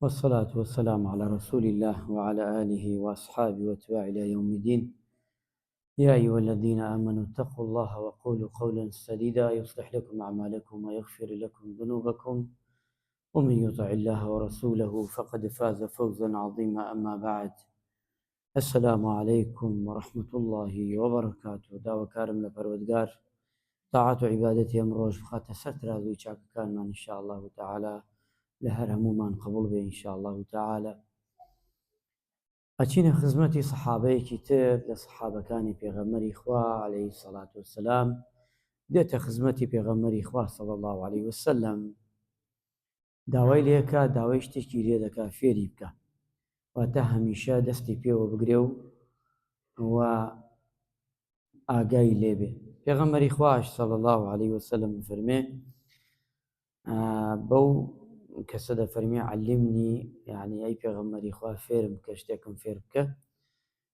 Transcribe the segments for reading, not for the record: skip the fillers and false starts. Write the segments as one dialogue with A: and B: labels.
A: والصلاة والسلام على رسول الله وعلى آله وأصحابه واتباعه إلى يوم الدين. يا أيها الذين آمنوا اتقوا الله وقولوا قولا سديدا يصلح لكم أعمالكم ويغفر لكم ذنوبكم، ومن يطع الله ورسوله فقد فاز فوزا عظيما. أما بعد، السلام عليكم ورحمة الله وبركاته. داوكارم لپروردگار طاعت و عبادتي أمروج بخات سرت رازوي چاك كان إن شاء الله تعالى لهر همومان قبول به إن شاء الله تعالى. ئەچینە خزمەتی سەحابەیەکی تر لە سەحابەکانی پێغەمبەری خوا عەلەیهی سەڵات وەسەلام، دێتە خزمەتی پێغەمبەری خوا صلی الله عەلەیهی وسەلەم، داوای لێکات، داوای شتێکی لێ دەکات فێری بکە، واتە هەمیشە دەستی پێوە بگرێ و ئاگای لێبێ. پێغەمبەری خوایش صلی الله عەلەیهی وسەلەم فەرمێ بەو کەسە دەفەرمێ عەلمنی، یعنی ئەی پێغەمبەری خوا فێرم بکە، شتێکم فێر بکە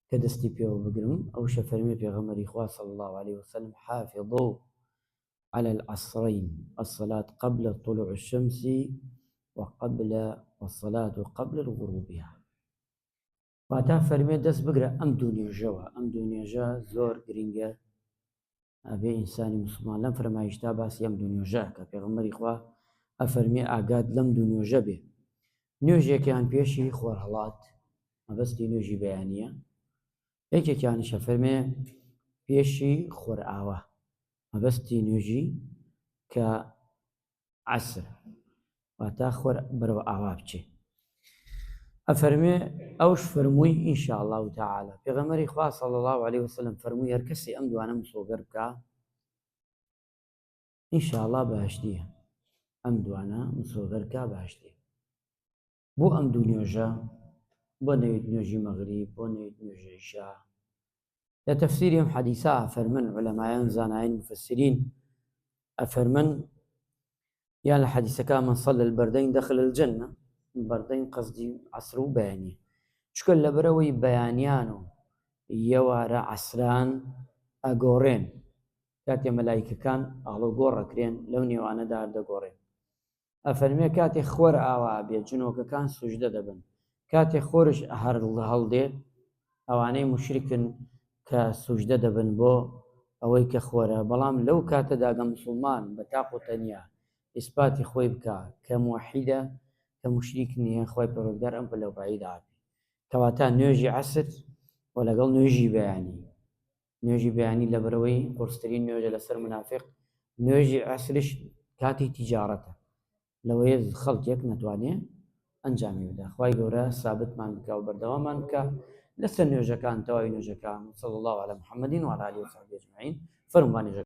A: کە دەستی پێوە بگرم. ئەوشە فەرمێ پێغەمبەری خوا صلی الله عەلەیهی وسەلەم حافظوا على العصرين، الصلاة قبل طلوع الشمس والصلاة قبل غروبها. واتە فەرمێ دەست بگرە ئەم دوو نوێژەوە. ئەم دوو نوێژە زۆر گرنگە، ئەبێ ئینسانی مسلمان لەم فەرمایشتا باسی ئەم دوو نوێژە کە پێغەمبەری خوا ئەفەرمێ ئاگات لەم دوو نوێژە بێ. نوێژێکیان پێشی خۆرهەڵات، مەبەستی نوێژی بەیانیە. یەکێکیانیشە فەرمێ پێشی خۆرئاوە، مەبەستی نوێژی کە عەسر، واتە خۆر بەرەو ئاوا بچێ. ئەفەرمێ ئەوش فەرمووی ئینشاء الله تعالى پێغەمبەری خوا صلی الله عەلەیهی وسەلەم فەرمووی هەر کەسێ ئەم دوانە مسۆگەر بکە ئینشاء الله بەهەشتیە. ئەم دوانە مسۆگەر بکە بەهەشتیە. بۆ ئەم دوو نوێژە، بۆ نەوێت نوێژی مەغریب، بۆ نەوێت نوێژی عیشا. لە تەفسیری ئەم حەدیثە ئەفەرمن عولەمایان زانایان مفەسرین ئەفەرمن یان لە حەدیثەکە من صلى البردين دخل الجنة، بەردەین قەزدی عەسر و بەیانیە، چکە لەبەرەوەی بەیانیان و یەوارە عەسران ئەگۆڕێن، کاتێ مەلایکەکان ئاڵوگۆڕەکرێن لەو نێوانەدا هەردەگۆڕێن. ئەفەرمێ کاتێک خۆر ئاوا بێ جنۆکەکان سوژدە دەبن، کاتێک خۆرش هەڵدێ ئەوانەی موشریکن کە سوژدە دەبن بۆ ئەوەی کە خۆرە. بەڵام لەو کاتەداگە مسلمان بە تاق و تەنیا ئیسپاتی خۆی بکە کە موحیدە، کە موشریک نییە، خۆی پەروەردگار ئەم پەلەپایی دابێ. کەواتە نوێژی عەسر و لەگەڵ نوێژی بەیانی، نوێژی بەیانی لەبەرەوەی قورسترین نوێژە لەسەر منافق، نوێژی عەسریش کاتی تیجارەتە، لەوەیە خەڵکێک نەتوانێت ئەنجامی بدە. خوای گەورە سابتمان بکە و بەردەوامان بکە لەسەر نوێژەکان، تەواوی نوێژەکان. صلی الله علی محەممەد و علی آله و صحبه ئەجمعین. فەرمووانی